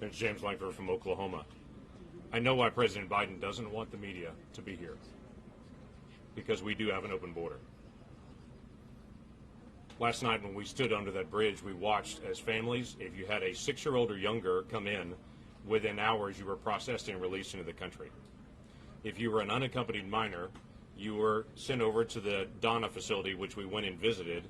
It's James Lankford from Oklahoma. I know why President Biden doesn't want the media to be here, because we do have an open border. Last night when we stood under that bridge, we watched as families, if you had a 6-year-old or younger come in, within hours you were processed and released into the country. If you were an unaccompanied minor, you were sent over to the Donna facility, which we went and visited.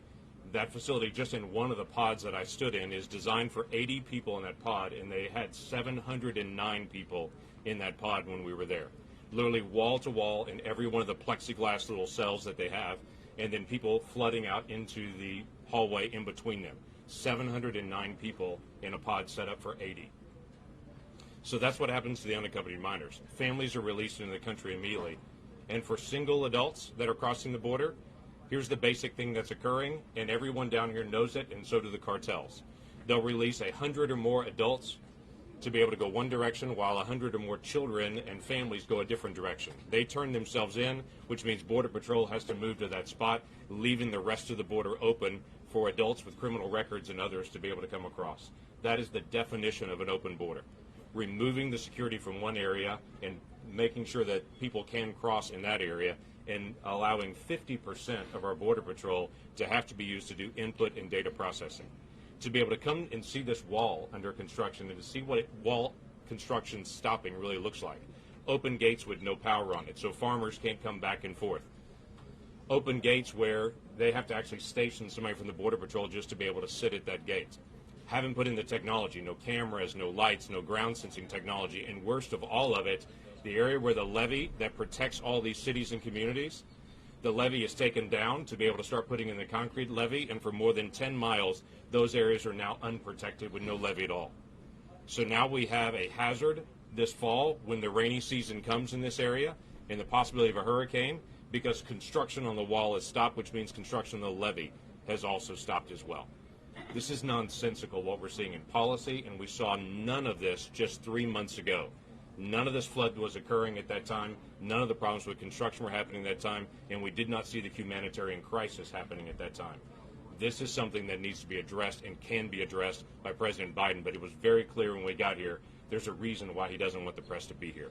That facility, just in one of the pods that I stood in, is designed for 80 people in that pod, and they had 709 people in that pod when we were there. Literally wall to wall in every one of the plexiglass little cells that they have, and then people flooding out into the hallway in between them. 709 people in a pod set up for 80. So that's what happens to the unaccompanied minors. Families are released into the country immediately. And for single adults that are crossing the border, here's the basic thing that's occurring, and everyone down here knows it, and so do the cartels. They'll release 100 or more adults to be able to go one direction, while 100 or more children and families go a different direction. They turn themselves in, which means Border Patrol has to move to that spot, leaving the rest of the border open for adults with criminal records and others to be able to come across. That is the definition of an open border. Removing the security from one area and making sure that people can cross in that area, and allowing 50% of our Border Patrol to have to be used to do input and data processing. To be able to come and see this wall under construction and to see what wall construction stopping really looks like. Open gates with no power on it, so farmers can't come back and forth. Open gates where they have to actually station somebody from the Border Patrol just to be able to sit at that gate. Haven't put in the technology, no cameras, no lights, no ground sensing technology, and worst of all of it, the area where the levee that protects all these cities and communities, the levee is taken down to be able to start putting in the concrete levee, and for more than 10 miles, those areas are now unprotected with no levee at all. So now we have a hazard this fall when the rainy season comes in this area, and the possibility of a hurricane, because construction on the wall is stopped, which means construction on the levee has also stopped as well. This is nonsensical what we're seeing in policy, and we saw none of this just 3 months ago. None of this flood was occurring at that time. None of the problems with construction were happening at that time, and we did not see the humanitarian crisis happening at that time. This is something that needs to be addressed and can be addressed by President Biden, but it was very clear when we got here, there's a reason why he doesn't want the press to be here.